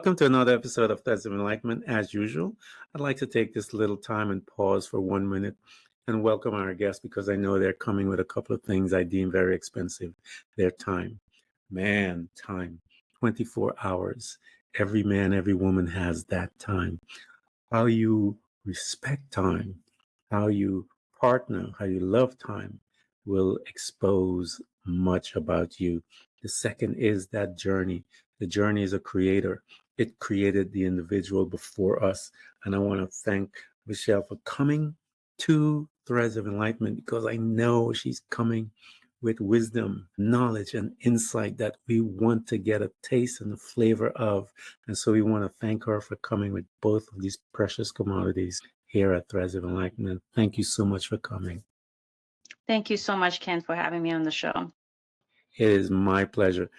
welcome to another episode of Threads of Enlightenment. As usual, I'd like to take this little time and pause for 1 minute and welcome our guests because I know they're coming with a couple of things I deem very expensive. Their time. Man, time. 24 hours. Every man, every woman has that time. How you respect time, how you partner, how you love time will expose much about you. The second is that journey. The journey is a creator. It created the individual before us. And I want to thank Michelle for coming to Threads of Enlightenment because I know she's coming with wisdom, knowledge, and insight that we want to get a taste and a flavor of. And so we want to thank her for coming with both of these precious commodities here at Threads of Enlightenment. Thank you so much for coming. Thank you so much, Ken, for having me on the show. It is my pleasure.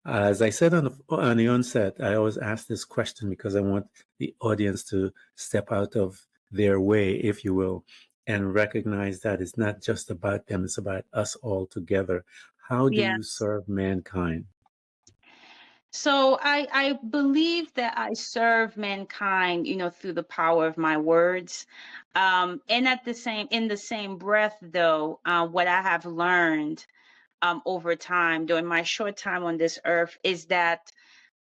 As I said on the onset, I always ask this question because I want the audience to step out of their way, if you will, and recognize that it's not just about them, it's about us all together. How do you serve mankind? So I believe that I serve mankind, through the power of my words. And in the same breath, though, what I have learned over time during my short time on this earth is that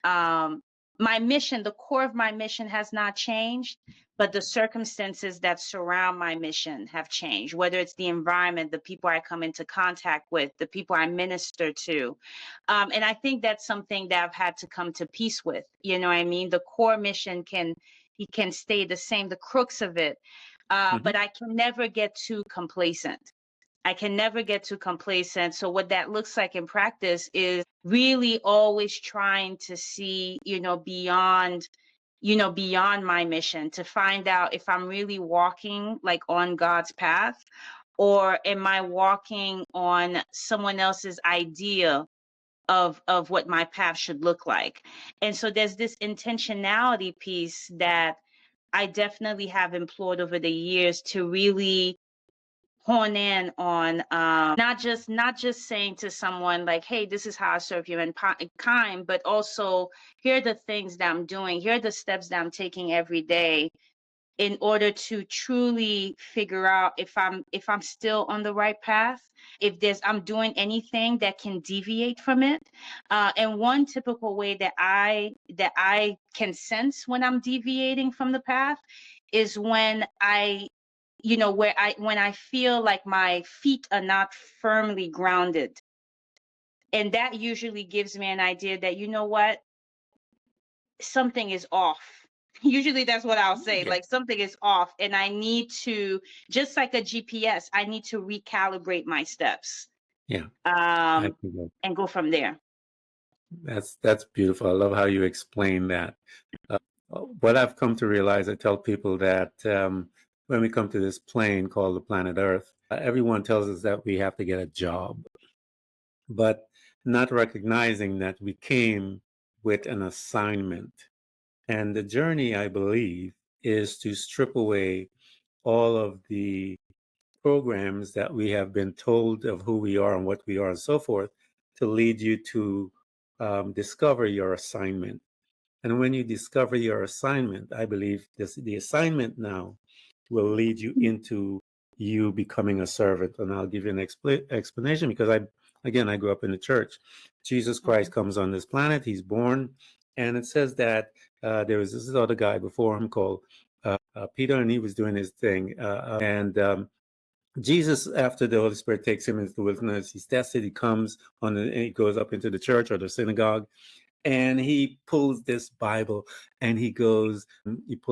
my mission, the core of my mission has not changed, but the circumstances that surround my mission have changed, whether it's the environment, the people I come into contact with, the people I minister to. And I think that's something that I've had to come to peace with. You know what I mean? The core mission can stay the same, the crux of it. But I can never get too complacent. So what that looks like in practice is really always trying to see, beyond my mission, to find out if I'm really walking like on God's path, or am I walking on someone else's idea of what my path should look like. And so there's this intentionality piece that I definitely have employed over the years to really hone in on, not just saying to someone like, hey, this is how I serve humankind, but also here are the things that I'm doing, here are the steps that I'm taking every day in order to truly figure out if I'm still on the right path, if I'm doing anything that can deviate from it. And one typical way that I can sense when I'm deviating from the path is when when I feel like my feet are not firmly grounded. And that usually gives me an idea that, you know what, something is off. Usually that's what I'll say, like something is off, and I need to, just like a GPS, I need to recalibrate my steps. And go from there. That's beautiful. I love how you explain that. What I've come to realize, I tell people that when we come to this plane called the planet Earth, everyone tells us that we have to get a job, but not recognizing that we came with an assignment. And the journey, I believe, is to strip away all of the programs that we have been told of who we are and what we are and so forth, to lead you to discover your assignment. And when you discover your assignment, I believe the assignment now will lead you into you becoming a servant. And I'll give you an explanation because I grew up in the church. Jesus Christ comes on this planet, he's born, and it says that there was this other guy before him called Peter, and he was doing his thing. Jesus, after the Holy Spirit takes him into the wilderness, he's tested, he comes he goes up into the church or the synagogue, and he pulls this Bible and he pulled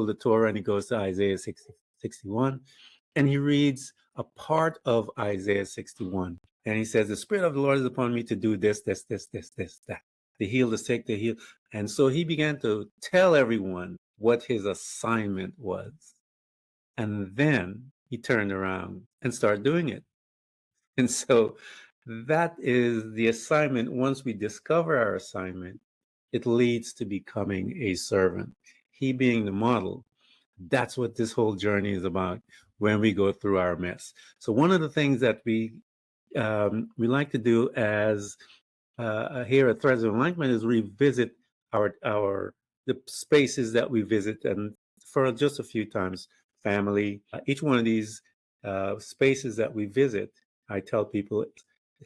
the Torah and he goes to Isaiah 61, and he reads a part of Isaiah 61. And he says, the Spirit of the Lord is upon me to do this, that, to heal the sick, to heal. And so he began to tell everyone what his assignment was. And then he turned around and started doing it. And so that is the assignment. Once we discover our assignment, it leads to becoming a servant. He being the model. That's what this whole journey is about when we go through our mess. So one of the things that we like to do as here at Threads of Enlightenment is revisit our the spaces that we visit, and for just a few times, family. Each one of these spaces that we visit, I tell people,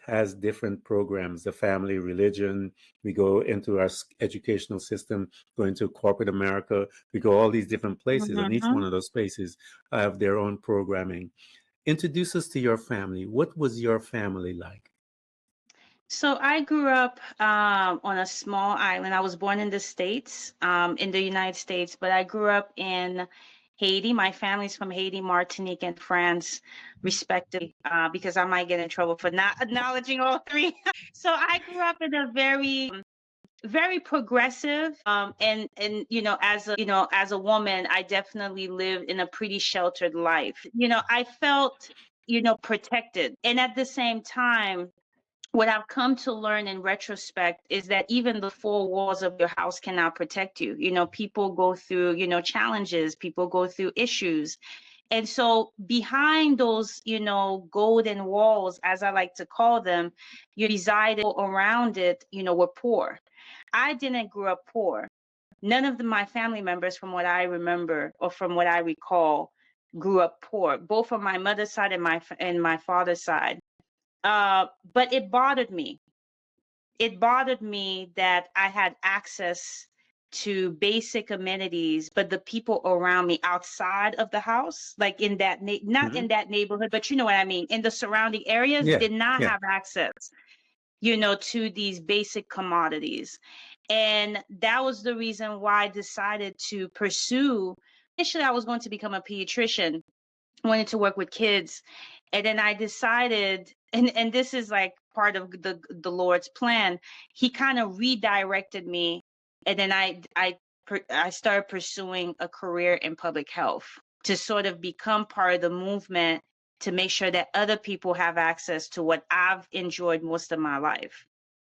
has different programs. The family, religion, we go into our educational system, go into corporate America, we go all these different places, and each Mhm. one of those spaces have their own programming. Introduce us to your family. What was your family like? So I grew up on a small island. I was born in the States, in the United States, but I grew up in Haiti. My family's from Haiti, Martinique, and France, respectively, because I might get in trouble for not acknowledging all three. So I grew up in a very progressive, and as a woman, I definitely lived in a pretty sheltered life. I felt protected, and at the same time, what I've come to learn in retrospect is that even the four walls of your house cannot protect you. People go through, challenges, people go through issues. And so behind those, golden walls, as I like to call them, you reside around it, were poor. I didn't grow up poor. None of my family members, from what I remember or from what I recall, grew up poor, both on my mother's side and my father's side. But it bothered me. It bothered me that I had access to basic amenities, but the people around me outside of the house, like in that, not Hmm. in that neighborhood, but you know what I mean, in the surrounding areas, Yeah, did not yeah. have access, to these basic commodities. And that was the reason why I decided to pursue. Initially, I was going to become a pediatrician, wanted to work with kids, and then I decided, and this is like part of the Lord's plan. He kind of redirected me, and then I started pursuing a career in public health to sort of become part of the movement to make sure that other people have access to what I've enjoyed most of my life,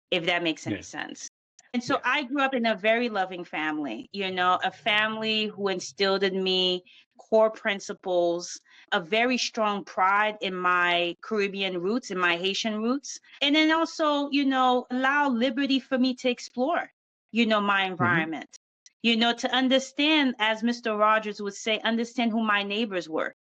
if that makes any Yeah, sense. And so yeah. I grew up in a very loving family, a family who instilled in me core principles, a very strong pride in my Caribbean roots, in my Haitian roots. And then also, allow liberty for me to explore, my Hmm. environment, to understand, as Mr. Rogers would say, understand who my neighbors were.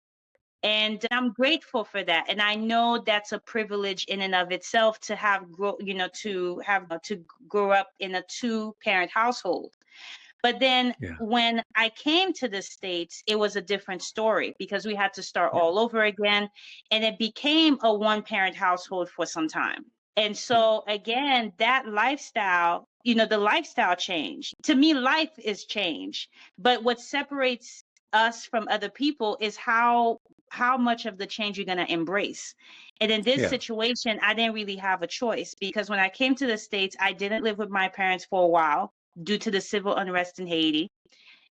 And I'm grateful for that, and I know that's a privilege in and of itself to have to grow up in a two-parent household. But then Yeah, when I came to the States, it was a different story because we had to start yeah, all over again, and it became a one-parent household for some time. And yeah, so again, that lifestyle, the lifestyle changed. To me, life is change. But what separates us from other people is how much of the change you're going to embrace. And in this yeah. situation, I didn't really have a choice because when I came to the States, I didn't live with my parents for a while due to the civil unrest in Haiti.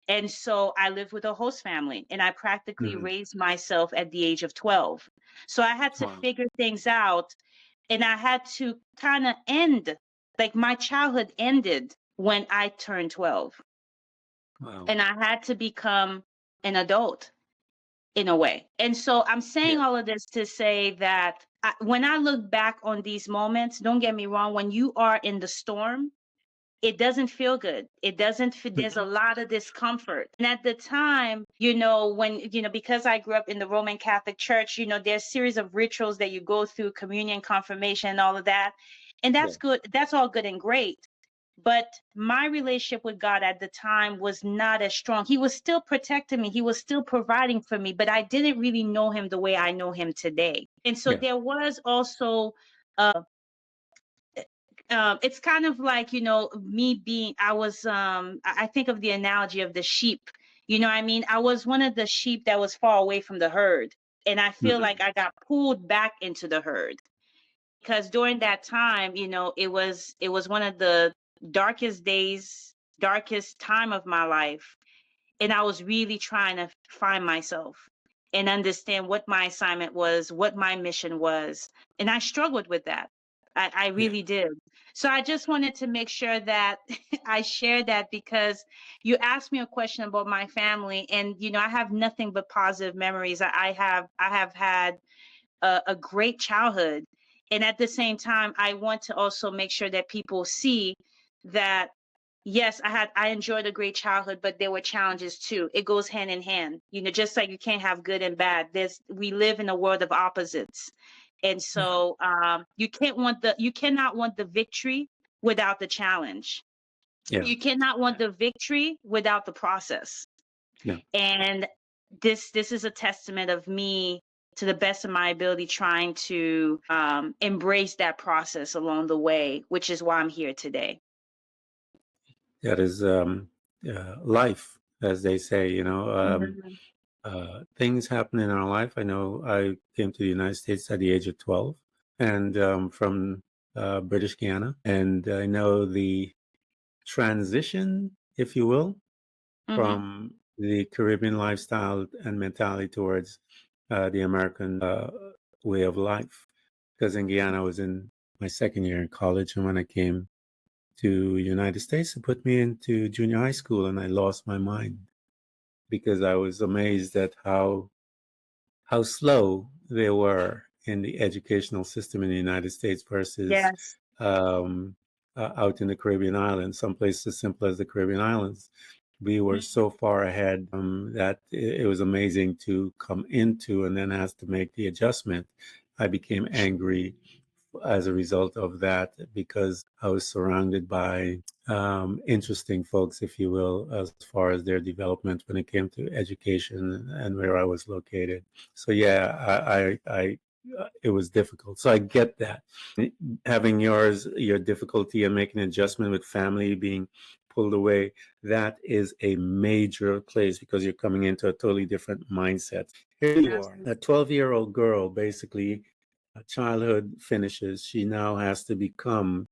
And so I lived with a host family and I practically Hmm. raised myself at the age of 12. So I had to Wow, figure things out, and I had to kind of end, like my childhood ended when I turned 12. wow. And I had to become an adult in a way. And so I'm Yeah. saying all of this to say that when I look back on these moments, don't get me wrong, when you are in the storm, it doesn't feel good. It doesn't feel, there's a Hmm. lot of discomfort. And at the time, because I grew up in the Roman Catholic Church, there's a series of rituals that you go through, communion, confirmation, all of that. And Yeah, that's good. That's all good and great. But my relationship with God at the time was not as strong. He was still protecting me. He was still providing for me, but I didn't really know him the way I know him today. And so yeah. there was also it's kind of like me being I was I think of the analogy of the sheep. I mean, I was one of the sheep that was far away from the herd, and I feel Hmm. like I got pulled back into the herd because during that time, it was one of the darkest days, darkest time of my life, and I was really trying to find myself and understand what my assignment was, what my mission was. And I struggled with that. I Yeah, really did. So I just wanted to make sure that I share that because you asked me a question about my family, and I have nothing but positive memories. I have had a great childhood, and at the same time, I want to also make sure that people see that Yes, I enjoyed a great childhood, but there were challenges too. It goes hand in hand. Just like you can't have good and bad. We live in a world of opposites. And Yeah. so you cannot want the victory without the challenge. Yeah. You cannot want the victory without the process. Yeah. And this is a testament of me, to the best of my ability, trying to embrace that process along the way, which is why I'm here today. That is life, as they say. Mhm. Things happen in our life. I know I came to the United States at the age of 12, and from British Guiana, and I know the transition, if you will, Mhm. from the Caribbean lifestyle and mentality towards the American way of life. Because in Guyana, I was in my second year in college, and when I came to United States, it put me into junior high school, and I lost my mind because I was amazed at how slow they were in the educational system in the United States versus Yes. um, out in the Caribbean islands, some places as simple as the Caribbean islands. We were Mhm. so far ahead that it was amazing to come into and then has to make the adjustment. I became angry as a result of that because I was surrounded by interesting folks, if you will, as far as their development when it came to education and where I was located. So yeah, it was difficult. So I get that. Having your difficulty and making an adjustment with family being pulled away, that is a major place because you're coming into a totally different mindset. Here you are, Absolutely. a 12-year-old girl, basically, childhood finishes. She now has to become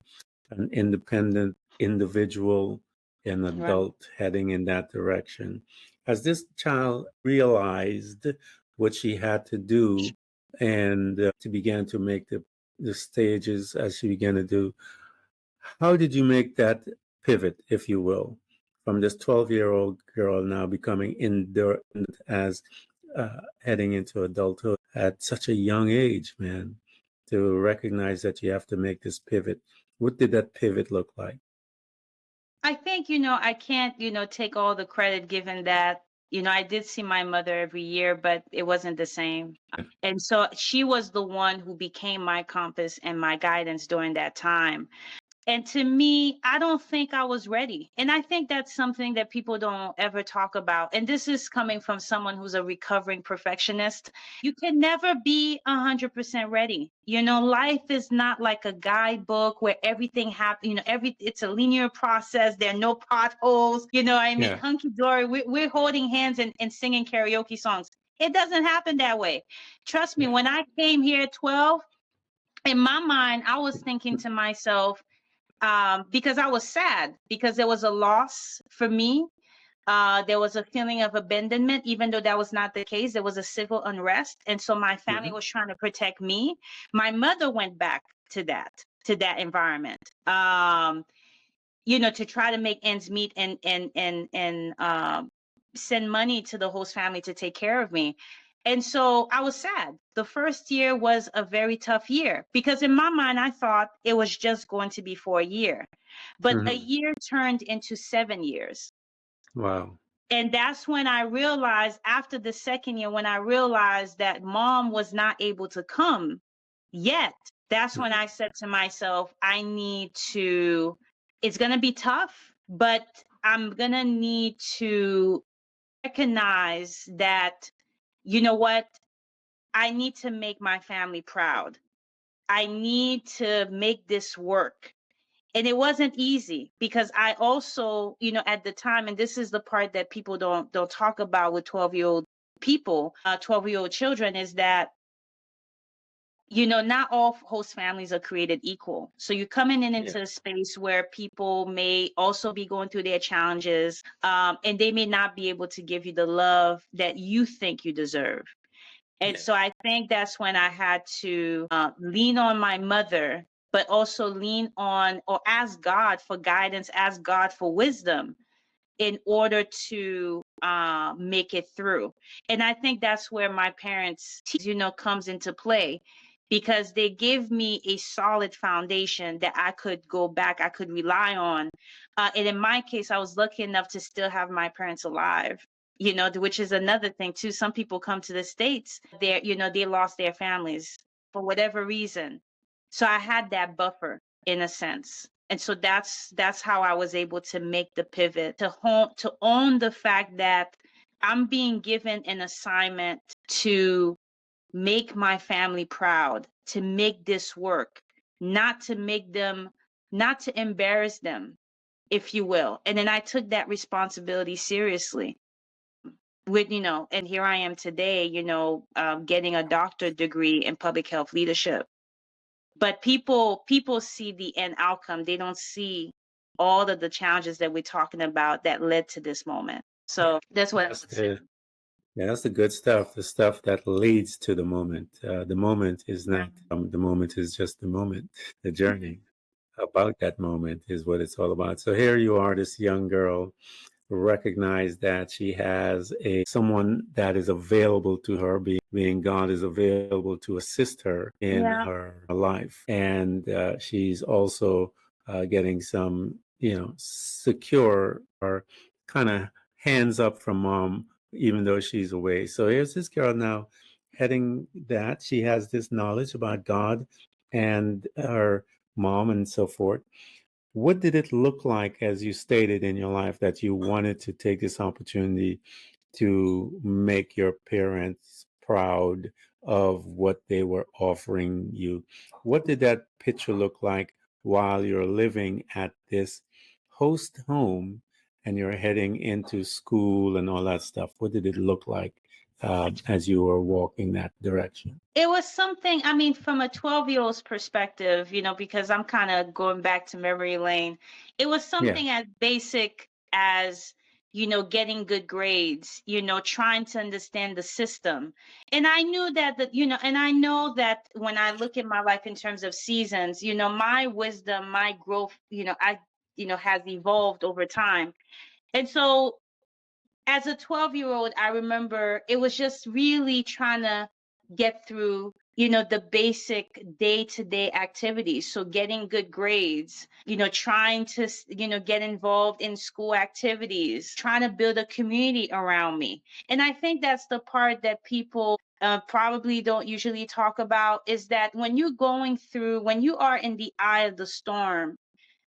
an independent individual, an Right. adult heading in that direction. As this child realized what she had to do and to begin to make the stages as she began to do, how did you make that pivot, if you will, from this 12-year-old girl now becoming independent as heading into adulthood at such a young age, man, to recognize that you have to make this pivot? What did that pivot look like? I think, I can't, take all the credit, given that, I did see my mother every year, but it wasn't the same. And so she was the one who became my compass and my guidance during that time. And to me, I don't think I was ready. And I think that's something that people don't ever talk about. And this is coming from someone who's a recovering perfectionist. You can never be 100% ready. Life is not like a guidebook where everything happens, it's a linear process. There are no potholes, I mean, Yeah, hunky dory. We're holding hands and singing karaoke songs. It doesn't happen that way. Trust me, yeah, when I came here at 12, in my mind, I was thinking to myself, because I was sad, because there was a loss for me. There was a feeling of abandonment, even though that was not the case. There was a civil unrest. And so my family mhm, was trying to protect me. My mother went back to that environment, to try to make ends meet and send money to the host family to take care of me. And so I was sad. The first year was a very tough year because in my mind, I thought it was just going to be for a year. But a mhm. year turned into 7 years. Wow. And that's when I realized, after the second year, when I realized that mom was not able to come yet, that's when I said to myself, it's going to be tough, but I'm going to need to recognize that, you know what? I need to make my family proud. I need to make this work. And it wasn't easy because I also, at the time, and this is the part that people don't talk about with 12-year-old people, 12-year-old children, is that, not all host families are created equal. So you're coming in Yeah. into a space where people may also be going through their challenges, and they may not be able to give you the love that you think you deserve. And Yeah. so I think that's when I had to lean on my mother, but also lean on, or ask God for guidance, ask God for wisdom in order to make it through. And I think that's where my parents, comes into play. because they give me a solid foundation that I could go back, I could rely on. And in my case, I was lucky enough to still have my parents alive, which is another thing too. Some people come to the States, they lost their families for whatever reason. So I had that buffer in a sense. And so that's how I was able to make the pivot to own the fact that I'm being given an assignment to make my family proud, to make this work, not to make them, not to embarrass them, if you will. And then I took that responsibility seriously and here I am today, getting a doctorate degree in public health leadership. But people see the end outcome. They don't see all of the challenges that we're talking about that led to this moment. So that's what I That's would say. the Yeah, that's the good stuff. The stuff that leads to the moment. The moment is not. The moment is just the moment. The journey about that moment is what it's all about. So here you are, this young girl, recognize that she has a someone that is available to her, being God is available to assist her in Yeah. her life, and she's also getting some, secure or kind of hands up from mom, even though she's away. So here's this girl now heading that she has this knowledge about God and her mom and so forth. What did it look like, as you stated in your life, that you wanted to take this opportunity to make your parents proud of what they were offering you? What did that picture look like while you're living at this host home and you're heading into school and all that stuff? What did it look like as you were walking that direction? It was something, I mean, from a 12-year-old's perspective, because I'm kind of going back to memory lane. It was Yeah, something as basic as, getting good grades, trying to understand the system. And I knew and I know that when I look at my life in terms of seasons, my wisdom, my growth, has evolved over time. And so as a 12-year-old, I remember it was just really trying to get through, the basic day-to-day activities. So getting good grades, trying to, get involved in school activities, trying to build a community around me. And I think that's the part that people probably don't usually talk about, is that when you are in the eye of the storm,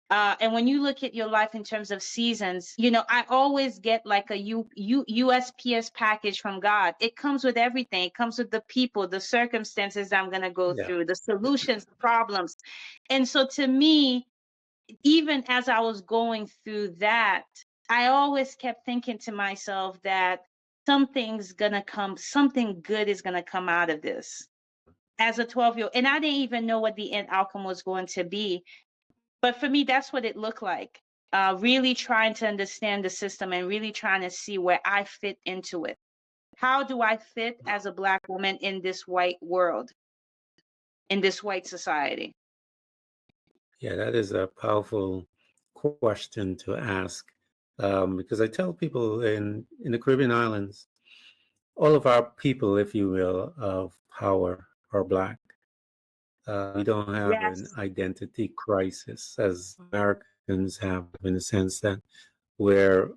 and when you look at your life in terms of seasons, I always get like a USPS package from God. It comes with everything. It comes with the people, the circumstances I'm going to go yeah. through, the solutions, the problems. And so to me, even as I was going through that, I always kept thinking to myself that something good is going to come out of this as a 12-year-old. And I didn't even know what the end outcome was going to be. But for me, that's what it looked like. Really trying to understand the system and really trying to see where I fit into it. How do I fit as a Black woman in this white world, in this white society? Yeah, that is a powerful question to ask, because I tell people in the Caribbean islands, all of our people, if you will, of power are Black. We don't have an Yes. identity crisis as Americans have, in the sense that where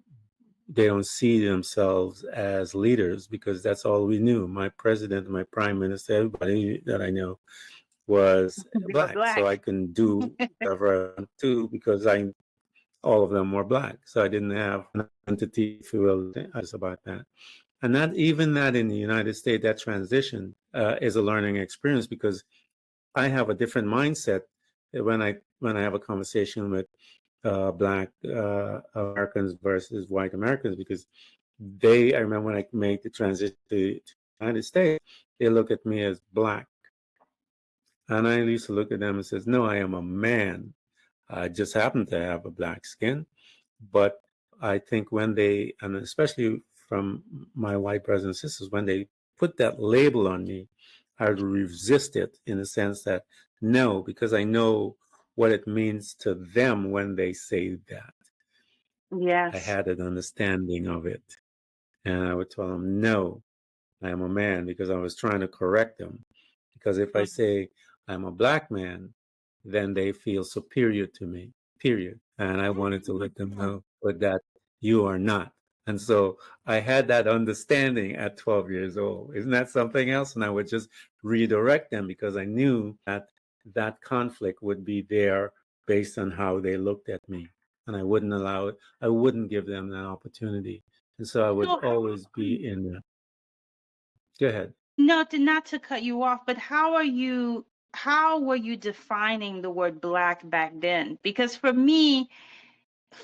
they don't see themselves as leaders because that's all we knew. My president, my prime minister, everybody that I know was We were Black. So Black. I can do whatever I want to because all of them were Black. So I didn't have an identity, if you will, about that. And not even that in the United States, that transition is a learning experience because I have a different mindset when I have a conversation with Black Americans versus white Americans, because I remember when I made the transition to the United States, they look at me as Black. And I used to look at them and says, no, I am a man. I just happen to have a Black skin. But I think and especially from my white brothers and sisters, when they put that label on me, I would resist it in the sense that no, because I know what it means to them when they say that. I Yes. had an understanding of it. And I would tell them, no, I am a man, because I was trying to correct them. because if I Mhm. say I'm a black man, then they feel superior to me, period. And I wanted to let them know but that you are not. And so I had that understanding at 12 years old. Isn't that something else? And I would just redirect them because I knew that that conflict would be there based on how they looked at me. And I wouldn't allow it, I wouldn't give them that opportunity. And so I would So, always be in there. Go ahead. no, not to cut you off, but how were you defining the word black back then? Because for me,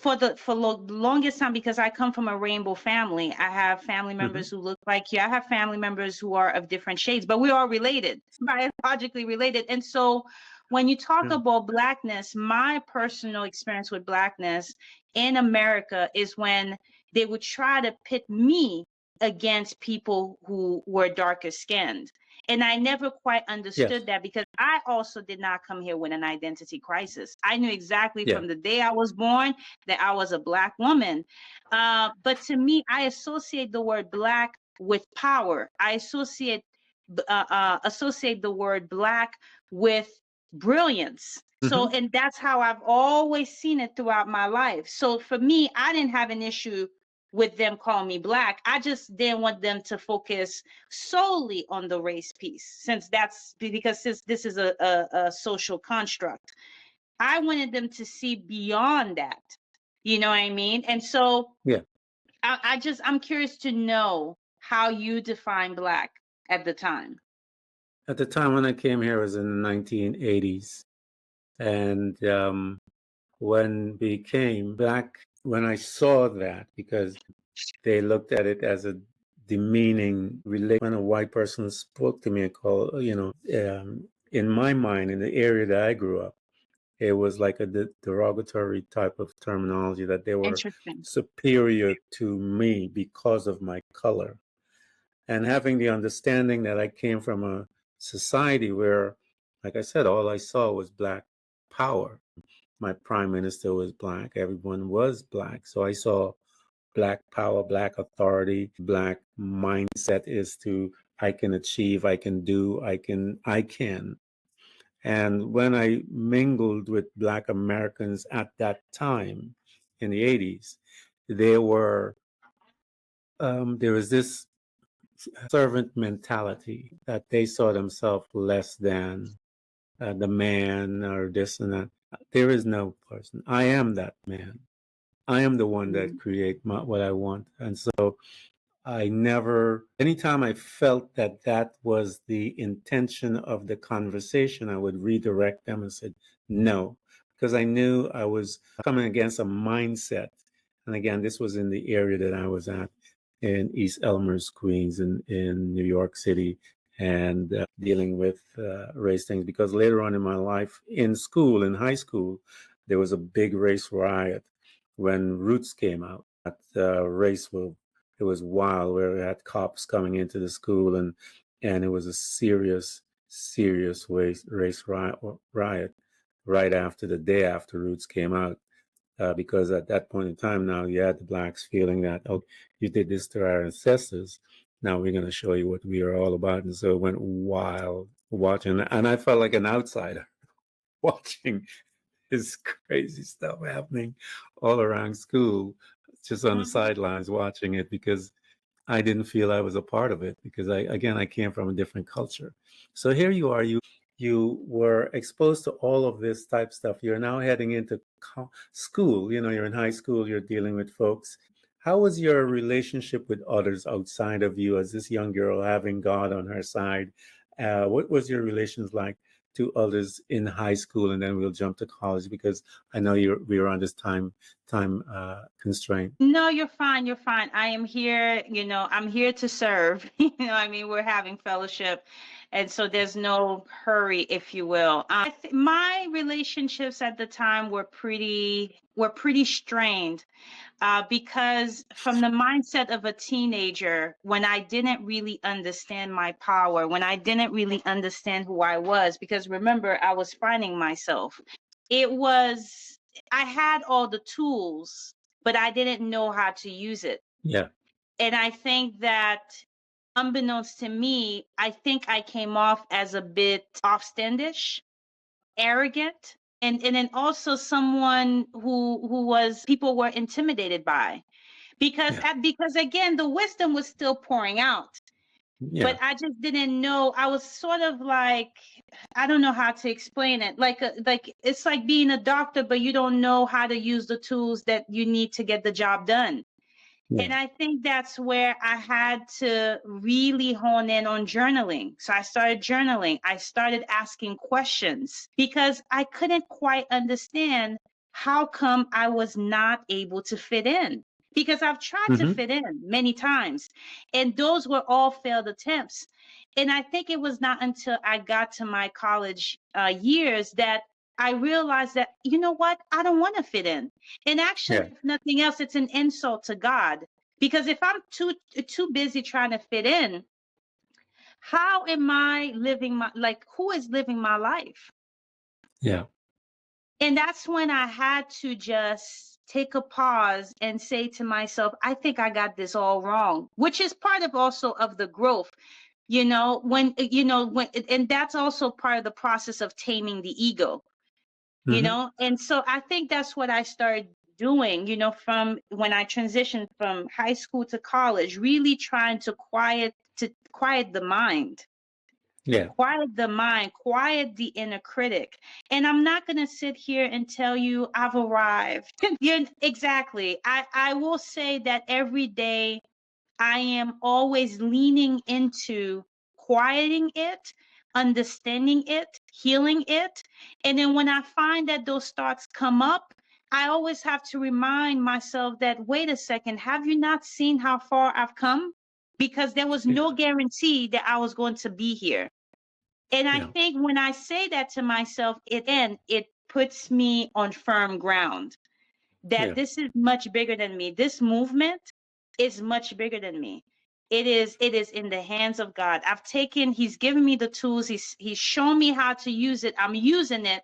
the longest time, because I come from a rainbow family. I have family Mm-hmm. members who look like you. I have family members who are of different shades, but we are related, biologically related. And so when you talk Mm-hmm. about blackness, my personal experience with blackness in America is when they would try to pit me against people who were darker skinned. And I never quite Yes. understood that because I also did not come here with an identity crisis. I knew exactly Yeah. from the day I was born that I was a black woman. But to me, I associate the word black with power. I associate the word black with brilliance. So, Mm-hmm. and that's how I've always seen it throughout my life. So for me, I didn't have an issue with them calling me black. I just didn't want them to focus solely on the race piece, since this is a social construct. I wanted them to see beyond that. You know what I mean? And so Yeah. I'm curious to know how you define black at the time. At the time when I came here, it was in the 1980s. And when we came back, when I saw that, because they looked at it as a demeaning relation. When a white person spoke to me and called, in my mind, in the area that I grew up, it was like a derogatory type of terminology that they were Interesting. superior to me because of my color. And having the understanding that I came from a society where, like I said, all I saw was black power. My prime minister was black, everyone was black. So I saw black power, black authority, black mindset is to I can achieve, I can do, I can. And when I mingled with black Americans at that time in the 80s, there were there was this servant mentality that they saw themselves less than the man or this and that. There is no person. I am that man. I am the one that Mhm. create what I want. And so I never, anytime I felt that that was the intention of the conversation, I would redirect them and said, no, because I knew I was coming against a mindset. And again, this was in the area that I was at in East Elmhurst, Queens, in New York City, and dealing with race things. Because later on in my life, in school, in high school, there was a big race riot when Roots came out. That race was it was wild where we had cops coming into the school and it was a serious race riot right after the day after Roots came out because at that point in time now you had the blacks feeling that oh you did this to our ancestors, now we're going to show you what we are all about. And so it went wild watching, and I felt like an outsider watching this crazy stuff happening all around school, just on the Mhm. sidelines watching it because I didn't feel I was a part of it because I came from a different culture. So here you are, you were exposed to all of this type stuff. You're now heading into school, you're in high school, you're dealing with folks. How was your relationship with others outside of you as this young girl having God on her side? What was your relations like to others in high school? And then we'll jump to college because I know we were on this time constraint. No, you're fine. You're fine. I am here, I'm here to serve. I mean, we're having fellowship. And so there's no hurry, if you will. My relationships at the time were pretty strained because from the mindset of a teenager, when I didn't really understand my power, when I didn't really understand who I was, because remember, I was finding myself. It was, I had all the tools, but I didn't know how to use it. Yeah. And I think that unbeknownst to me, I think I came off as a bit offstandish, arrogant, and then also someone who was people were intimidated by, because Yeah. because again the wisdom was still pouring out, but Yeah. I just didn't know. I was sort of like, I don't know how to explain it. Like it's like being a doctor, but you don't know how to use the tools that you need to get the job done. And Yeah. I think that's where I had to really hone in on journaling. So I started journaling. I started asking questions because I couldn't quite understand how come I was not able to fit in. Because I've tried to Hmm. fit in many times, and those were all failed attempts. And I think it was not until I got to my college years that I realized that, you know what, I don't want to fit in. And actually, Yeah. if nothing else, it's an insult to God. Because if I'm too busy trying to fit in, how am I living my, like, who is living my life? Yeah. And that's when I had to just take a pause and say to myself, I think I got this all wrong, which is part of also of the growth, when and that's also part of the process of taming the ego. Hmm. And so I think that's what I started doing, from when I transitioned from high school to college, really trying to quiet the mind, Yeah. quiet the inner critic. And I'm not going to sit here and tell you I've arrived. Exactly. I will say that every day I am always leaning into quieting it, understanding it, healing it. And then when I find that those thoughts come up, I always have to remind myself that, wait a second, have you not seen how far I've come? Because there was Yeah. no guarantee that I was going to be here. And I Yeah. think when I say that to myself, it puts me on firm ground that Yeah. this is much bigger than me. This movement is much bigger than me. It is in the hands of God. He's given me the tools. He's shown me how to use it. I'm using it.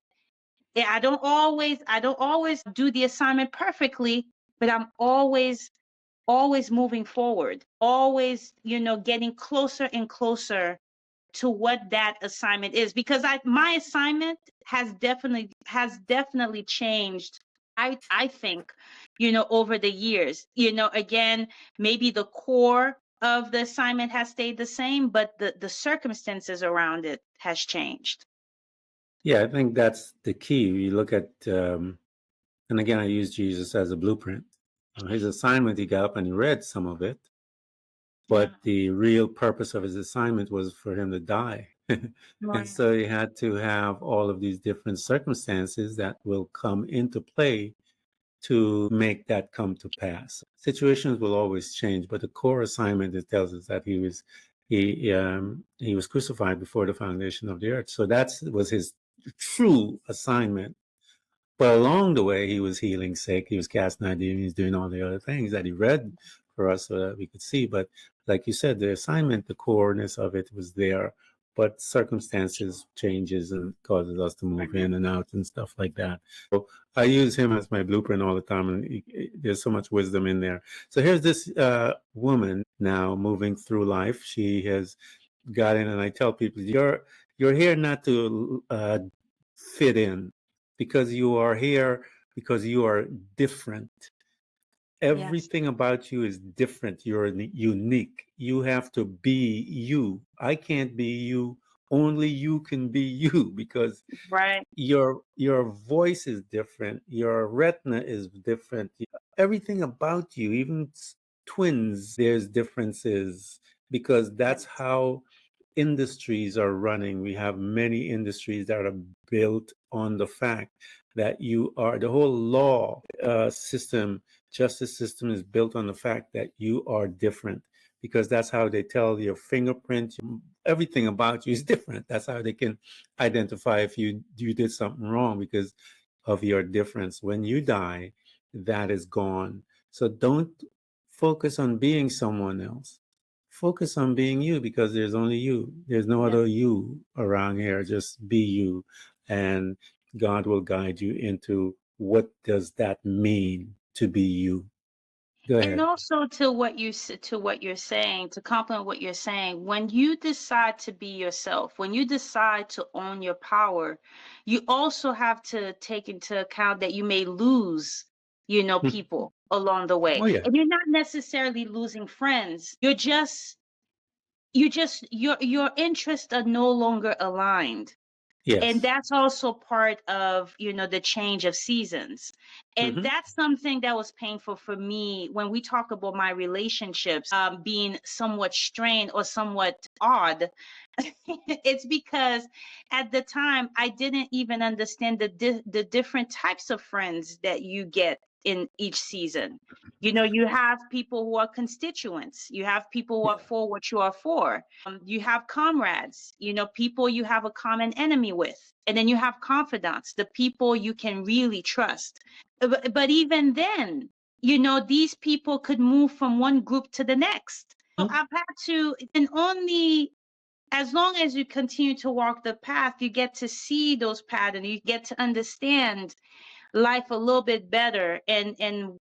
Yeah, I don't always do the assignment perfectly, but I'm always moving forward. Always, getting closer and closer to what that assignment is, because my assignment has definitely changed. I think, over the years, again, maybe the core of the assignment has stayed the same, but the circumstances around it has changed. Yeah. I think that's the key. You look at, and again, I use Jesus as a blueprint. His assignment, he got up and he read some of it, Yeah. but the real purpose of his assignment was for him to die. And Right. so he had to have all of these different circumstances that will come into play to make that come to pass. Situations will always change, but the core assignment, it tells us that he was crucified before the foundation of the earth. So that was his true assignment. But along the way, he was healing sick, he was casting out demons, doing all the other things that he read for us so that we could see. But like you said, the assignment, the coreness of it was there, but circumstances changes and causes us to move in and out and stuff like that. So I use him as my blueprint all the time, and there's so much wisdom in there. So here's this woman now moving through life. She has got in, and I tell people, you're here not to fit in, because you are here because you are different. Yes. Everything about you is different. You're unique. You have to be you. I can't be you. Only you can be you, because Right. your voice is different, your retina is different, everything about you, even twins, there's differences, because that's Yes. how industries are running. We have many industries that are built on the fact that you are, the whole law system, justice system is built on the fact that you are different, because that's how they tell your fingerprint, everything about you is different. That's how they can identify if you did something wrong, because of your difference. When you die, that is gone. So don't focus on being someone else. Focus on being you, because there's only you. There's no Yes. other you around here. Just be you, and God will guide you into what does that mean to be you. Go And ahead. also to what you're saying, to complement what you're saying, when you decide to be yourself, when you decide to own your power, you also have to take into account that you may lose, Mhm. people along the way. Oh yeah. And you're not necessarily losing friends. You just your interests are no longer aligned, and Yes. that's also part of the change of seasons. And Hmm. that's something that was painful for me when we talk about my relationships being somewhat strained or somewhat odd. It's because at the time I didn't even understand the different types of friends that you get in each season. You have people who are constituents, you have people who are Yeah. for what you are for, you have comrades, people you have a common enemy with, and then you have confidants, the people you can really trust. But even then, these people could move from one group to the next. So Mhm. I've had to, and only as long as you continue to walk the path, you get to see those patterns, you get to understand life a little bit better, and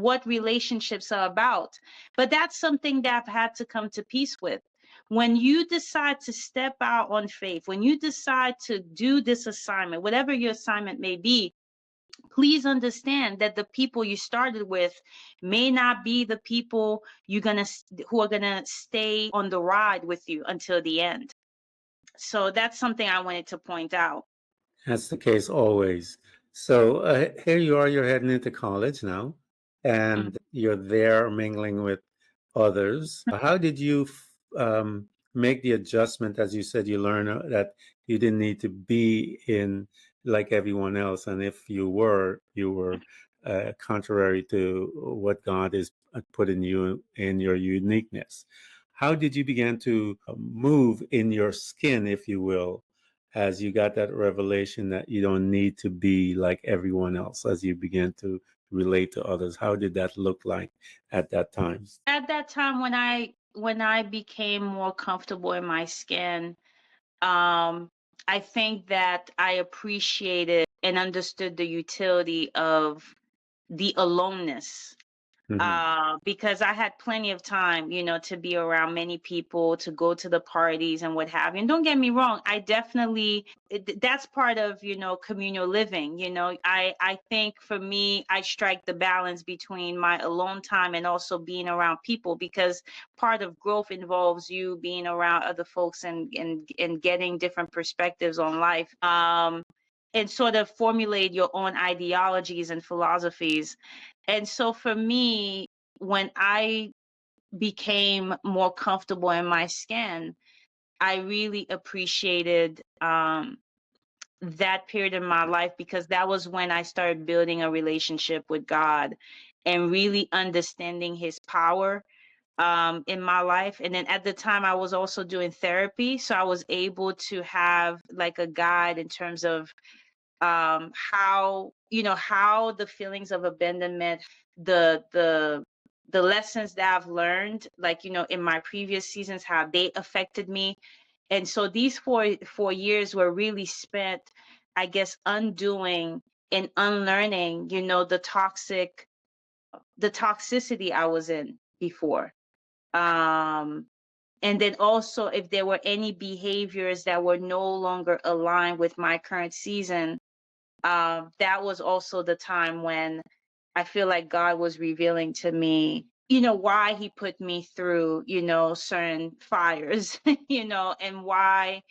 what relationships are about. But that's something that I've had to come to peace with. When you decide to step out on faith, when you decide to do this assignment, whatever your assignment may be, please understand that the people you started with may not be the people who are gonna stay on the ride with you until the end. So that's something I wanted to point out. That's the case always. So here you are, you're heading into college now, Mhm. and you're there mingling with others. How did you make the adjustment? As you said, you learned that you didn't need to be in like everyone else, and if you were contrary to what God is put in you in your uniqueness. How did you begin to move in your skin, if you will, as you got that revelation that you don't need to be like everyone else as you begin to relate to others? How did that look like at that time? At that time, when I became more comfortable in my skin, um, I think that I appreciated and understood the utility of the aloneness, Hmm. because I had plenty of time, to be around many people, to go to the parties and what have you. And don't get me wrong, I definitely, that's part of, communal living. I think for me, I strike the balance between my alone time and also being around people, because part of growth involves you being around other folks, and getting different perspectives on life. And sort of formulate your own ideologies and philosophies. And so for me, when I became more comfortable in my skin, I really appreciated that period in my life, because that was when I started building a relationship with God and really understanding his power in my life. And then at the time, I was also doing therapy. So I was able to have like a guide in terms of how the feelings of abandonment, the the lessons that I've learned, like in my previous seasons, how they affected me. And so these four years were really spent, I guess, undoing and unlearning, the toxicity I was in before. um and then also, if there were any behaviors that were no longer aligned with my current season, that was also the time when I feel like God was revealing to me, why he put me through, certain fires, and why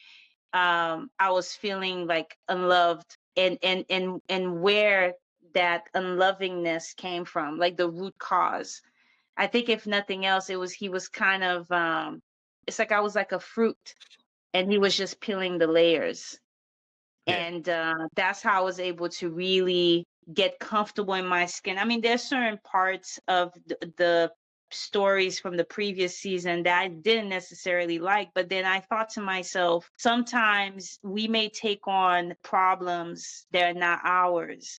I was feeling like unloved, and where that unlovingness came from, like the root cause. I think if nothing else, he was kind of it's like I was like a fruit, and he was just peeling the layers. Yeah. And that's how I was able to really get comfortable in my skin. I mean, there's certain parts of the stories from the previous season that I didn't necessarily like, but then I thought to myself, sometimes we may take on problems that are not ours.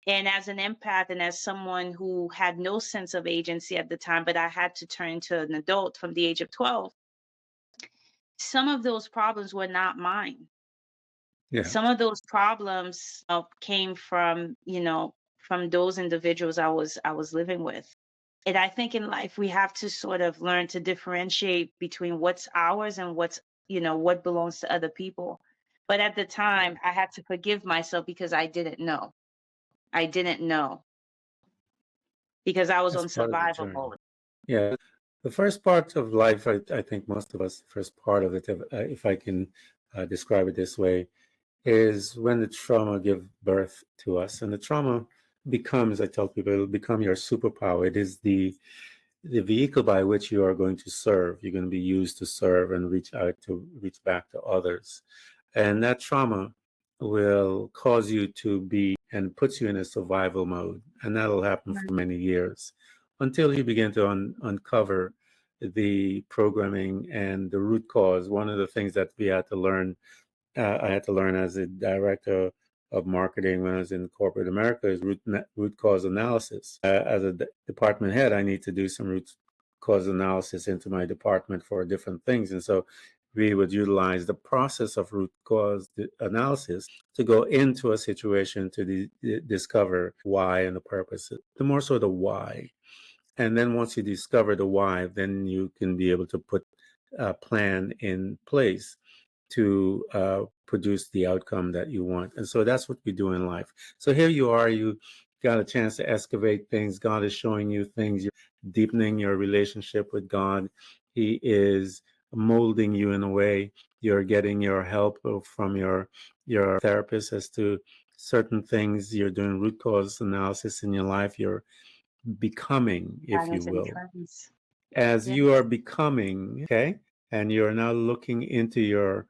And as an empath, and as someone who had no sense of agency at the time, but I had to turn into an adult from the age of 12, some of those problems were not mine. Yeah. Some of those problems came from, from those individuals I was living with. And I think in life we have to sort of learn to differentiate between what's ours and what's, what belongs to other people. But at the time, I had to forgive myself because I didn't know. I didn't know because I was That's on part of the survival journey. mode. Yeah. The first part of life, I think most of us, the first part of it, if I can describe it this way, is when the trauma gives birth to us. And the trauma becomes, I tell people, it'll become your superpower. It is the vehicle by which you are going to serve. You're going to be used to serve and reach back to others. And that trauma will cause you to be and puts you in a survival mode. And that'll happen for many years until you begin to uncover the programming and the root cause. One of the things that we had to learn I had to learn as a director of marketing when I was in corporate America is root cause analysis. As a department head, I need to do some root cause analysis into my department for different things. And so we would utilize the process of root cause analysis to go into a situation to discover why and the purpose. The more so the why. And then once you discover the why, then you can be able to put a plan in place to produce the outcome that you want. And so that's what we do in life. So here you are, you got a chance to excavate things. God is showing you things. You're deepening your relationship with God. He is molding you in a way. You're getting your help from your therapist as to certain things. You're doing root cause analysis in your life. You're becoming, if you Patterns and will. trends. As Yeah. you are becoming, okay, and you're now looking into your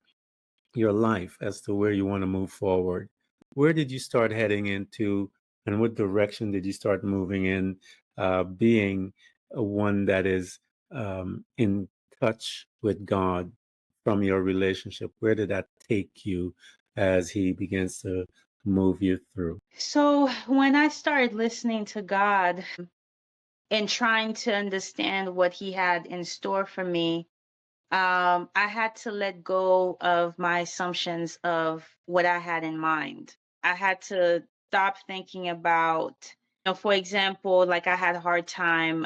life as to where you want to move forward. Where did you start heading into, and what direction did you start moving in, being one that is in touch with God from your relationship? Where did that take you as He begins to move you through? So when I started listening to God and trying to understand what He had in store for me, I had to let go of my assumptions of what I had in mind. I had to stop thinking about, for example, like I had a hard time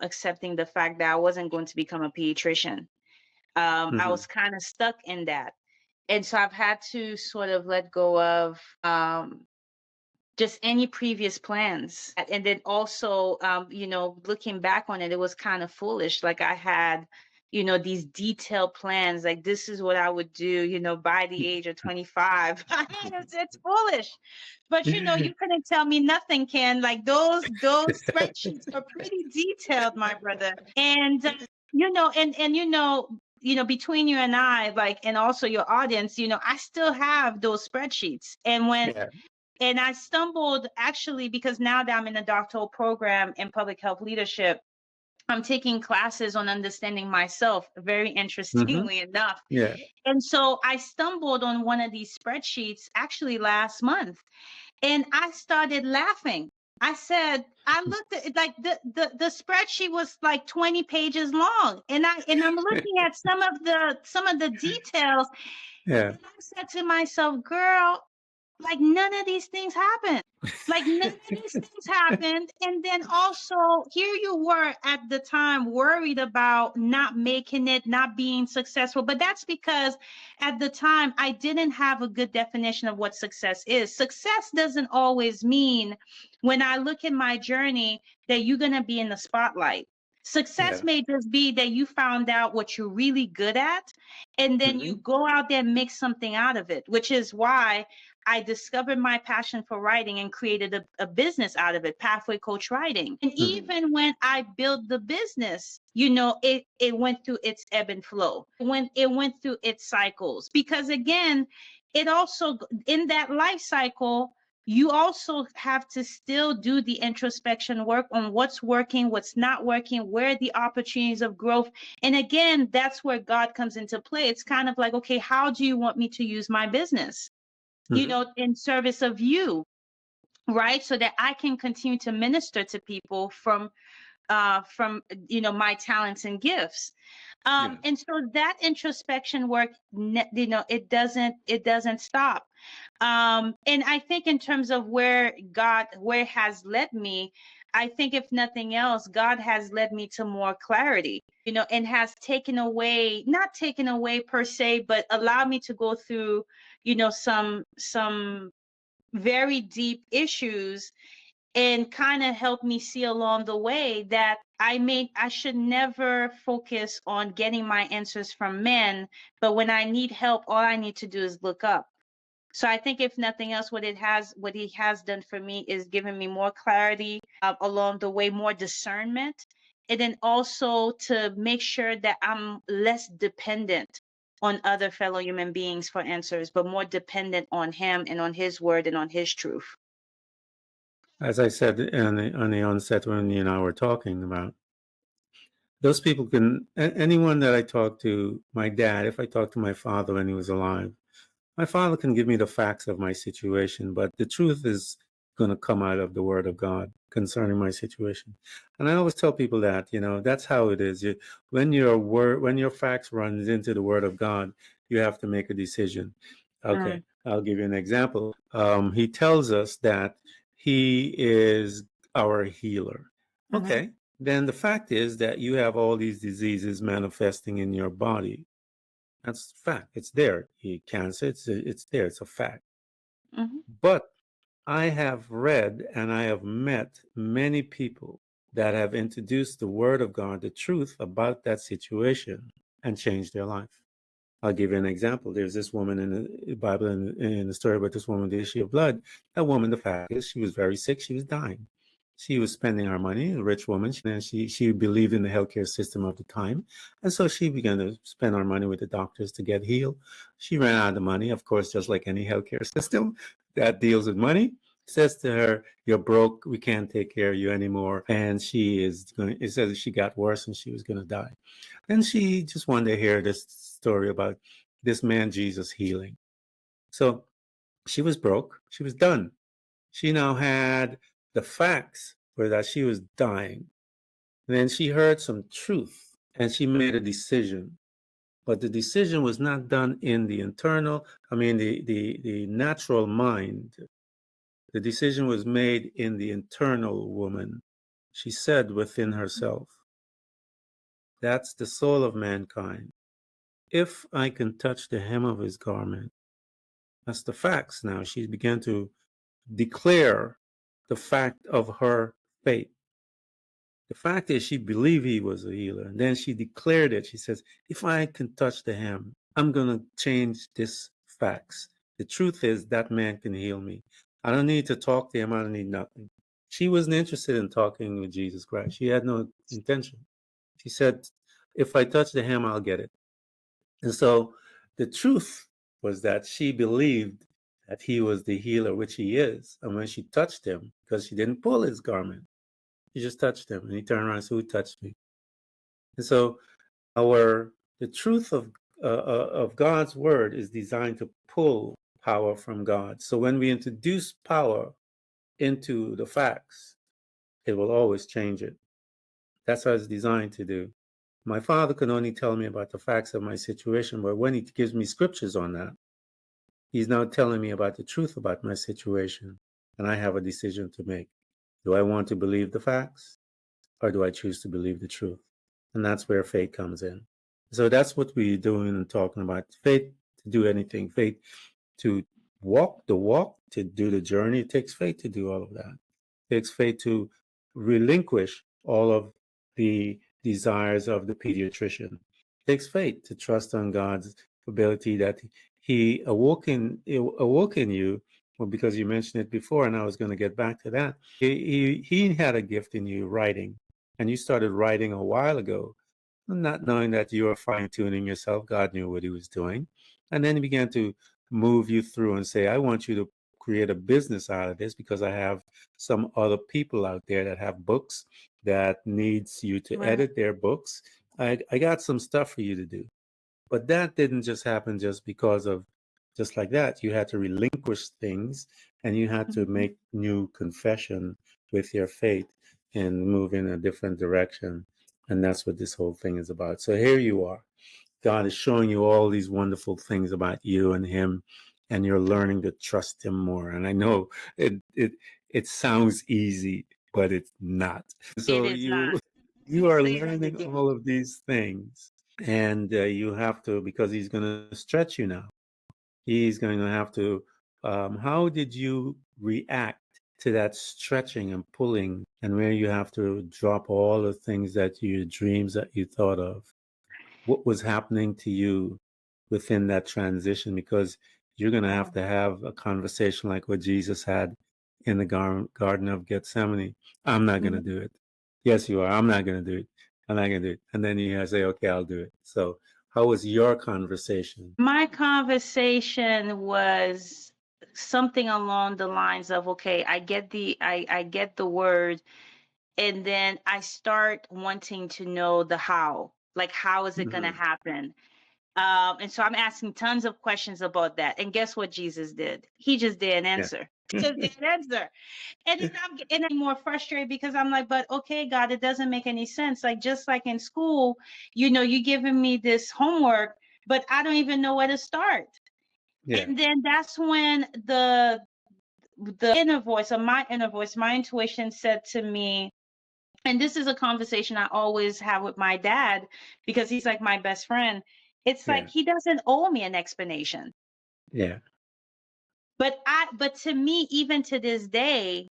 accepting the fact that I wasn't going to become a pediatrician. I Mm-hmm. was kind of stuck in that. And so I've had to sort of let go of just any previous plans. And then also, looking back on it, it was kind of foolish. Like I had, these detailed plans, like this is what I would do, by the age of 25. It's foolish. But you couldn't tell me nothing, Ken. Like those spreadsheets are pretty detailed, my brother. And between you and I, like, and also your audience, I still have those spreadsheets. Yeah. And I stumbled actually because now that I'm in a doctoral program in public health leadership, I'm taking classes on understanding myself, very Mm-hmm. interestingly enough. Yeah. And so I stumbled on one of these spreadsheets actually last month, and I started laughing. I said, I looked at it, like the spreadsheet was like 20 pages long. And I'm looking at some of the details. Yeah. And I said to myself, girl, like none of these things happened. Like none of these things happened. And then also here you were at the time worried about not making it, not being successful. But that's because at the time I didn't have a good definition of what success is. Success doesn't always mean, when I look at my journey, that you're going to be in the spotlight. Success Yeah. may just be that you found out what you're really good at, and then you Mm-hmm. go out there and make something out of it, which is why I discovered my passion for writing and created a business out of it, Pathway Coach Writing. And Mm-hmm. even when I built the business, it went through its ebb and flow. It went through its cycles. Because again, it also, in that life cycle, you also have to still do the introspection work on what's working, what's not working, where are the opportunities of growth. And again, that's where God comes into play. It's kind of like, okay, how do you want me to use my business? Mm-hmm. In service of you, right? So that I can continue to minister to people from my talents and gifts. Yeah. And so that introspection work, it doesn't stop. And I think in terms of where it has led me, I think if nothing else, God has led me to more clarity, and has taken away, not taken away per se, but allowed me to go through, some very deep issues, and kind of helped me see along the way that I should never focus on getting my answers from men, but when I need help, all I need to do is look up. So I think if nothing else, what he has done for me is given me more clarity along the way, more discernment, and then also to make sure that I'm less dependent on other fellow human beings for answers, but more dependent on him and on his word and on his truth. As I said on the onset when you and I were talking about, those people can, anyone that I talk to, my dad, if I talk to my father when he was alive, my father can give me the facts of my situation, but the truth is going to come out of the word of God concerning my situation. And I always tell people that, that's how it is. When your facts runs into the word of God, you have to make a decision. Okay, Mm, I'll give you an example. He tells us that he is our healer. mm-hmm, Okay, then the fact is that you have all these diseases manifesting in your body. That's fact. It's there. Cancer, it's there. It's a fact. mm-hmm, But I have read and I have met many people that have introduced the word of God, the truth about that situation, and changed their life. I'll give you an example. There's this woman in the Bible, in the story about this woman, the issue of blood. That woman, the fact is, she was very sick. She was dying. She was spending her money, a rich woman, and she believed in the healthcare system of the time. And so she began to spend her money with the doctors to get healed. She ran out of money, of course, just like any healthcare system that deals with money. Says to her, "You're broke. We can't take care of you anymore." And it says she got worse and she was going to die. And she just wanted to hear this story about this man, Jesus, healing. So she was broke. She was done. She now had the facts for that she was dying. And then she heard some truth and she made a decision. But the decision was not done in the the natural mind. The decision was made in the internal woman. She said within herself, "That's the soul of mankind. If I can touch the hem of his garment," that's the facts now. She began to declare the fact of her faith. The fact is, she believed he was a healer. And then she declared it. She says, "If I can touch the hem, I'm going to change this facts. The truth is, that man can heal me. I don't need to talk to him. I don't need nothing." She wasn't interested in talking with Jesus Christ. She had no intention. She said, "If I touch the hem, I'll get it." And so the truth was that she believed that he was the healer, which he is. And when she touched him, because she didn't pull his garment, she just touched him. And he turned around and said, "Who touched me?" And so the truth of God's word is designed to pull power from God. So when we introduce power into the facts, it will always change it. That's what it's designed to do. My father could only tell me about the facts of my situation, but when he gives me scriptures on that, he's now telling me about the truth about my situation, and I have a decision to make. Do I want to believe the facts, or do I choose to believe the truth? And that's where faith comes in. So that's what we're doing and talking about. Faith to do anything, faith to walk the walk, to do the journey. It takes faith to do all of that. It takes faith to relinquish all of the desires of the pediatrician. It takes faith to trust on God's ability that He awoke in you. Well, because you mentioned it before, and I was going to get back to that. He had a gift in you, writing, and you started writing a while ago, not knowing that you were fine tuning yourself. God knew what He was doing, and then He began to move you through and say, "I want you to create a business out of this because I have some other people out there that have books that needs you to right. edit their books. I got some stuff for you to do." But that didn't just happen just because of just like that. You had to relinquish things and you had to Mhm. make new confession with your faith and move in a different direction. And that's what this whole thing is about. So here you are. God is showing you all these wonderful things about you and Him, and you're learning to trust Him more. And I know it sounds easy, but it's not. It So is not. you are Say that learning again. all of these things, and you have to, because he's going to stretch you now. He's going to have to. How did you react to that stretching and pulling, and where you have to drop all the things that your dreams that you thought of? What was happening to you within that transition? Because you're going to have a conversation like what Jesus had in the Garden of Gethsemane. I'm not going to Mhm. do it. Yes, you are. I'm not going to do it. I'm not going to do it. And then you say, okay, I'll do it. So how was your conversation? My conversation was something along the lines of, okay, I get the word, and then I start wanting to know the how. Like, how is it going to Mhm. happen? And so I'm asking tons of questions about that. And guess what Jesus did? He just didn't Yeah. answer. Just didn't answer. And then I'm more frustrated because I'm like, but okay, God, it doesn't make any sense. Like, just like in school, you giving me this homework, but I don't even know where to start. Yeah. And then that's when the inner voice, or my inner voice, my intuition said to me, and this is a conversation I always have with my dad because he's like my best friend. It's like Yeah. he doesn't owe me an explanation. Yeah. But to me, even to this day,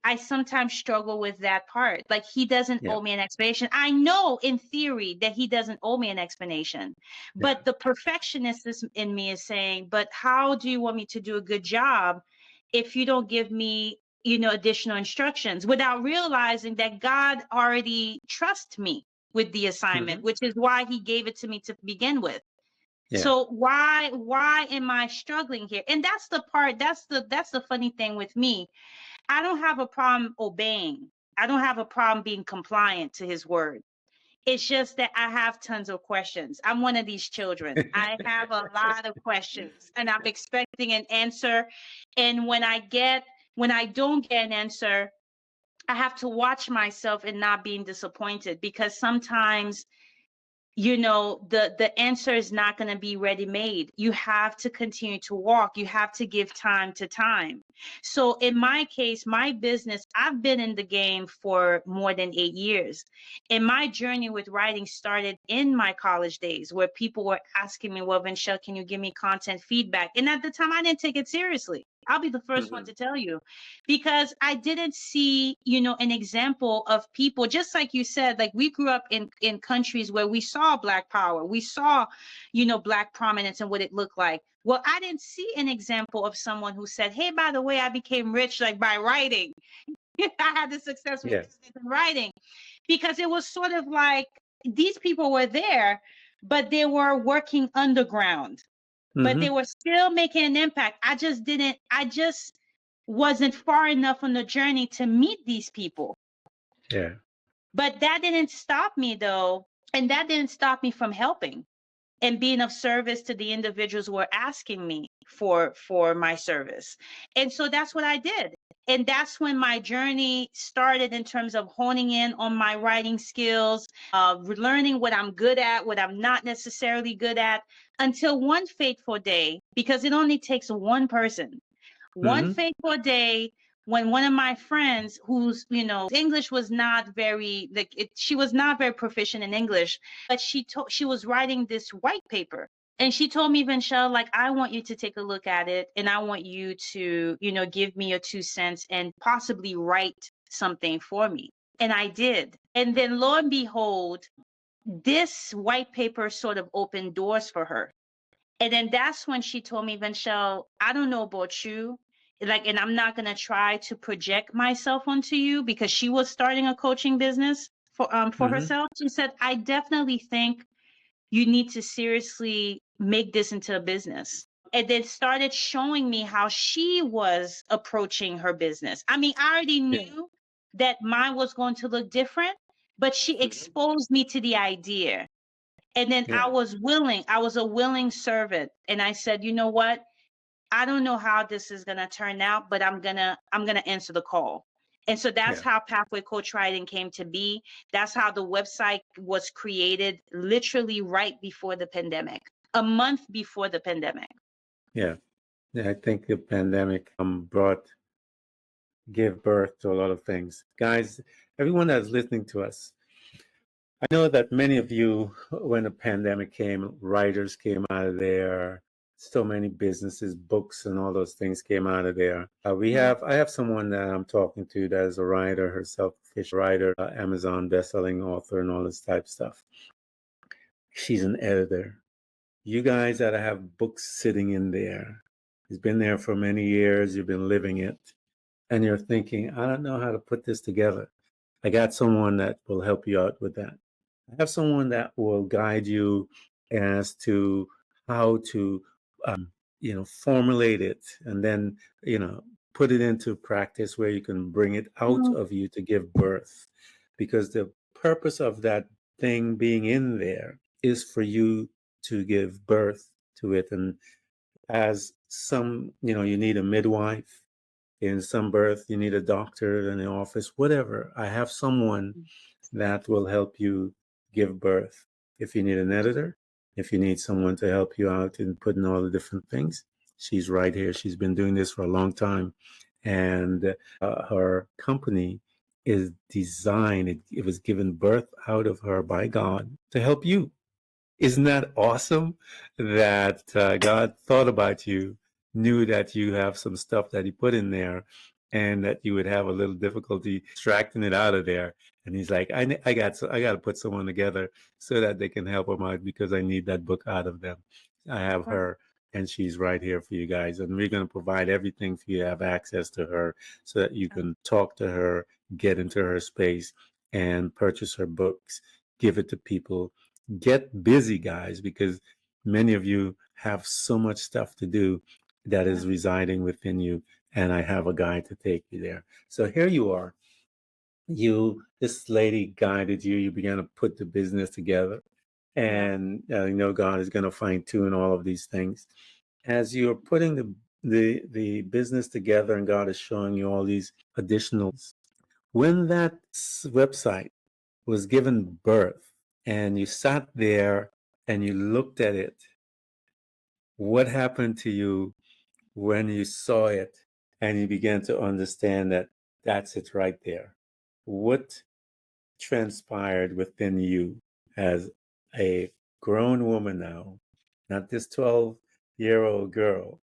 I sometimes struggle with that part. Like, he doesn't Yeah. owe me an explanation. I know in theory that he doesn't owe me an explanation, Yeah. but the perfectionist in me is saying, but how do you want me to do a good job if you don't give me, additional instructions, without realizing that God already trusts me with the assignment, Hmm. which is why he gave it to me to begin with. Yeah. So why am I struggling here? And that's the part, that's the funny thing with me. I don't have a problem obeying. I don't have a problem being compliant to his word. It's just that I have tons of questions. I'm one of these children. I have a lot of questions and I'm expecting an answer. And when I don't get an answer, I have to watch myself and not being disappointed, because sometimes the answer is not going to be ready made. You have to continue to walk. You have to give time to time. So in my case, my business, I've been in the game for more than 8 years, and my journey with writing started in my college days, where people were asking me, well, Venchele, can you give me content feedback? And at the time I didn't take it seriously. I'll be the first one Hmm. to tell you, because I didn't see, an example of people, just like you said, like we grew up in countries where we saw Black power, we saw, Black prominence and what it looked like. Well, I didn't see an example of someone who said, hey, by the way, I became rich like by writing. I had the successful Yeah. business in writing, because it was sort of like these people were there, but they were working underground, but they Hmm. were still making an impact. I just wasn't far enough on the journey to meet these people. Yeah. But that didn't stop me though. And that didn't stop me from helping and being of service to the individuals who were asking me for my service. And so that's what I did. And that's when my journey started in terms of honing in on my writing skills, learning what I'm good at, what I'm not necessarily good at, until one fateful day, because it only takes one person, one Hmm. fateful day, when one of my friends, whose English was not very, she was not very proficient in English, but she was writing this white paper, and she told me, Venchele, like, I want you to take a look at it, and I want you to give me your 2 cents and possibly write something for me. And I did. And then lo and behold, this white paper sort of opened doors for her. And then that's when she told me, Venchele, I don't know about you, like, and I'm not gonna try to project myself onto you, because she was starting a coaching business for Hmm. herself. She said, I definitely think you need to seriously make this into a business. And then started showing me how she was approaching her business. I mean, I already Yeah. knew that mine was going to look different, but she Hmm. exposed me to the idea. And then Yeah. I was a willing servant. And I said, you know what? I don't know how this is gonna turn out, but I'm gonna answer the call. And so that's Yeah. how Pathway Coach Writing came to be. That's how the website was created, literally right before the pandemic, a month before the pandemic. Yeah. Yeah. I think the pandemic brought give birth to a lot of things. Guys, everyone that's listening to us, I know that many of you, when the pandemic came, writers came out of there. So many businesses, books, and all those things came out of there. I have someone that I'm talking to that is a writer herself, fish writer, Amazon bestselling author, and all this type of stuff. She's an editor. You guys that have books sitting in there, it's been there for many years. You've been living it, and you're thinking, I don't know how to put this together. I got someone that will help you out with that. I have someone that will guide you as to how to, formulate it and then, put it into practice where you can bring it out of you to give birth. Because the purpose of that thing being in there is for you to give birth to it. And as some, you need a midwife. In some birth, you need a doctor in the office, whatever. I have someone that will help you give birth. If you need an editor, if you need someone to help you out in putting all the different things, she's right here. She's been doing this for a long time. And her company is designed, it was given birth out of her by God to help you. Isn't that awesome that God thought about you, knew that you have some stuff that he put in there and that you would have a little difficulty extracting it out of there. And he's like, I got to put someone together so that they can help them out because I need that book out of them. I have her and she's right here for you guys. And we're going to provide everything for you to have access to her so that you can talk to her, get into her space and purchase her books, give it to people. Get busy, guys, because many of you have so much stuff to do that is residing within you, and I have a guide to take you there. So here you are. This lady guided you. You began to put the business together, and God is going to fine tune all of these things as you're putting the business together, and God is showing you all these additionals. When that website was given birth and you sat there and you looked at it, what happened to you when you saw it and you began to understand that that's it right there? What transpired within you as a grown woman now, not this 12-year-old girl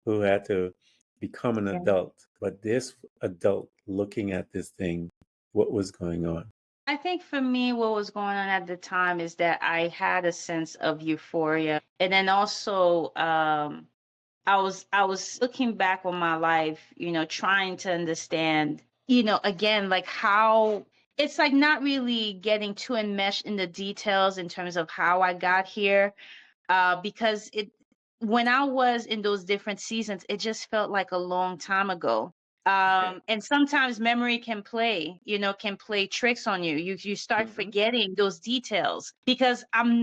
who had to become an adult, but this adult looking at this thing? What was going on? I think for me, what was going on at the time is that I had a sense of euphoria. And then also, I was looking back on my life, trying to understand, again, like how it's like not really getting too enmeshed in the details in terms of how I got here. Because when I was in those different seasons, it just felt like a long time ago. And sometimes memory can play tricks on you. You start forgetting those details because I'm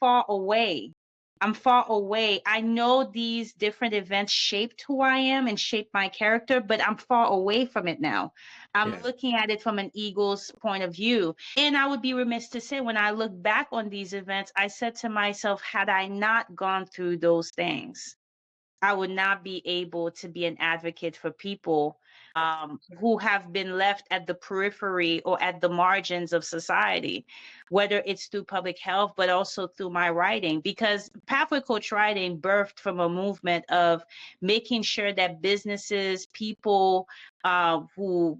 far away. I'm far away. I know these different events shaped who I am and shaped my character, but I'm far away from it now. I'm looking at it from an eagle's point of view. And I would be remiss to say, when I look back on these events, I said to myself, had I not gone through those things, I would not be able to be an advocate for people who have been left at the periphery or at the margins of society, whether it's through public health, but also through my writing. Because Pathway Coach Writing birthed from a movement of making sure that businesses, people who,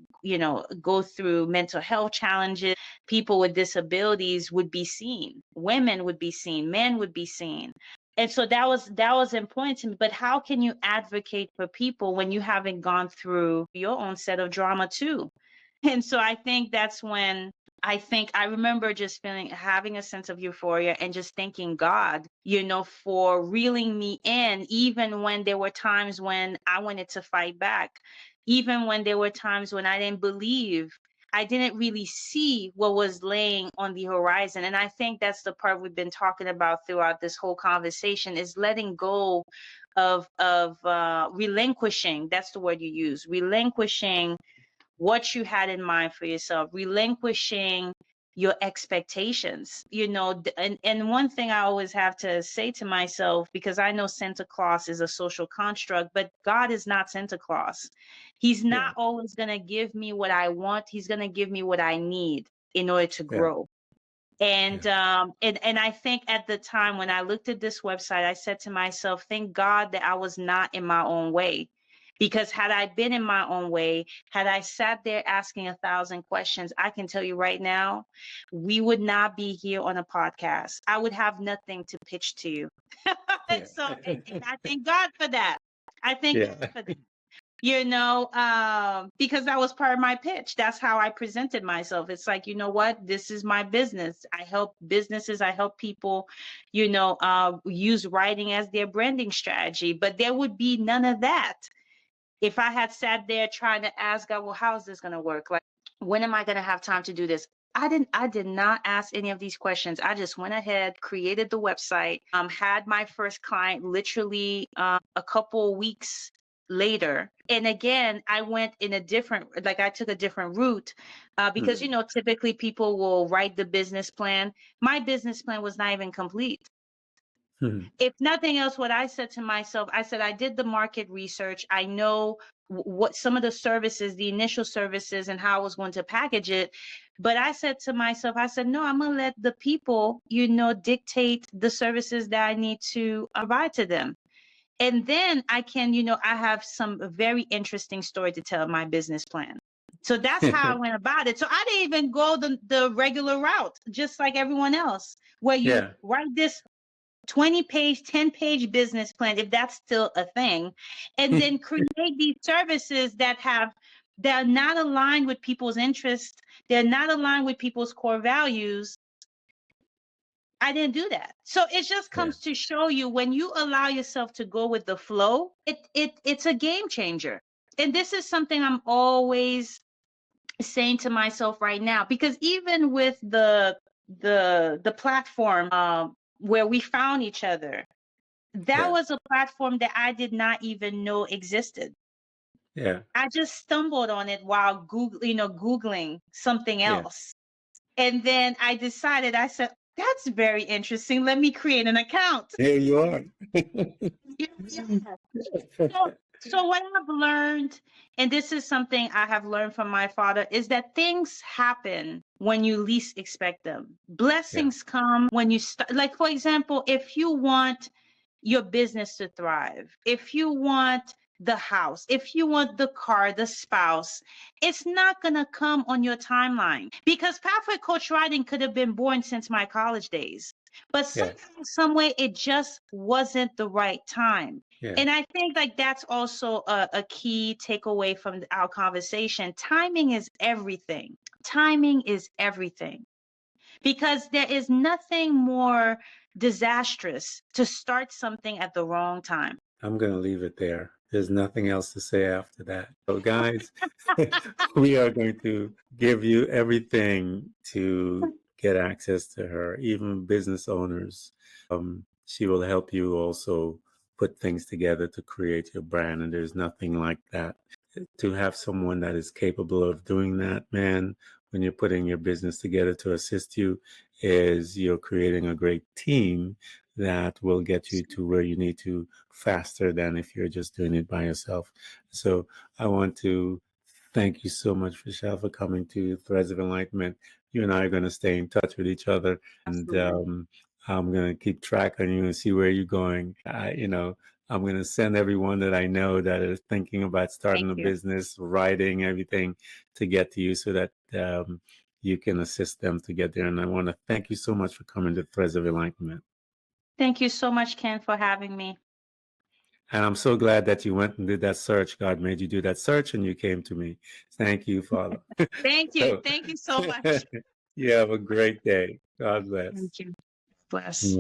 go through mental health challenges, people with disabilities would be seen, women would be seen, men would be seen. And so that was important to me. But how can you advocate for people when you haven't gone through your own set of drama too? And so I think that's when I remember just having a sense of euphoria and just thanking God, for reeling me in, even when there were times when I wanted to fight back, even when there were times when I didn't believe. I didn't really see what was laying on the horizon. And I think that's the part we've been talking about throughout this whole conversation, is letting go of relinquishing. That's the word you use. Relinquishing what you had in mind for yourself, relinquishing your expectations, and one thing I always have to say to myself, because I know Santa Claus is a social construct, but God is not Santa Claus. He's Yeah. not always going to give me what I want. He's going to give me what I need in order to Yeah. grow. And I think at the time when I looked at this website, I said to myself, thank God that I was not in my own way. Because had I been in my own way, had I sat there asking 1,000 questions, I can tell you right now, we would not be here on a podcast. I would have nothing to pitch to you. Yeah. So, and I thank God for that. I thank God Yeah. for that. Because that was part of my pitch. That's how I presented myself. It's like, you know what? This is my business. I help businesses. I help people, use writing as their branding strategy. But there would be none of that if I had sat there trying to ask God, well, how is this going to work? Like, when am I going to have time to do this? I did not ask any of these questions. I just went ahead, created the website, had my first client literally a couple weeks later. And again, I went in I took a different route because, typically people will write the business plan. My business plan was not even complete. If nothing else, what I said to myself, I said, I did the market research. I know what some of the services, the initial services, and how I was going to package it. But I said to myself, I said, no, I'm going to let the people, dictate the services that I need to provide to them. And then I can, I have some very interesting story to tell in my business plan. So that's how I went about it. So I didn't even go the regular route, just like everyone else, where you write this 20-page, 10-page business plan, if that's still a thing, and then create these services that are not aligned with people's interests. They're not aligned with people's core values. I didn't do that. So it just comes to show you, when you allow yourself to go with the flow, it's a game changer. And this is something I'm always saying to myself right now, because even with the platform where we found each other, that was a platform that I did not even know existed. Yeah. I just stumbled on it while Googling something else. And then I decided, I said, that's very interesting. Let me create an account. There you are. So what I've learned, and this is something I have learned from my father, is that things happen when you least expect them. Blessings come when you start. Like, for example, if you want your business to thrive, if you want the house, if you want the car, the spouse, it's not going to come on your timeline, because Pathway Coach Writing could have been born since my college days. But somehow, some way, it just wasn't the right time. And I think like that's also a key takeaway from our conversation. Timing is everything. Timing is everything. Because there is nothing more disastrous to start something at the wrong time. I'm going to leave it there. There's nothing else to say after that. So guys, we are going to give you everything to get access to her, even business owners. She will help you also put things together to create your brand. And there's nothing like that. To have someone that is capable of doing that, man, when you're putting your business together to assist you, is you're creating a great team that will get you to where you need to faster than if you're just doing it by yourself. So I want to thank you so much, Michelle, for coming to Threads of Enlightenment. You and I are going to stay in touch with each other, and I'm going to keep track on you and see where you're going. I'm going to send everyone that I know that is thinking about starting a business, writing, everything to get to you so that you can assist them to get there. And I want to thank you so much for coming to Threads of Enlightenment. Thank you so much, Ken, for having me. And I'm so glad that you went and did that search. God made you do that search and you came to me. Thank you, Father. Thank you. Thank you so much. You have a great day. God bless. Thank you. Bless.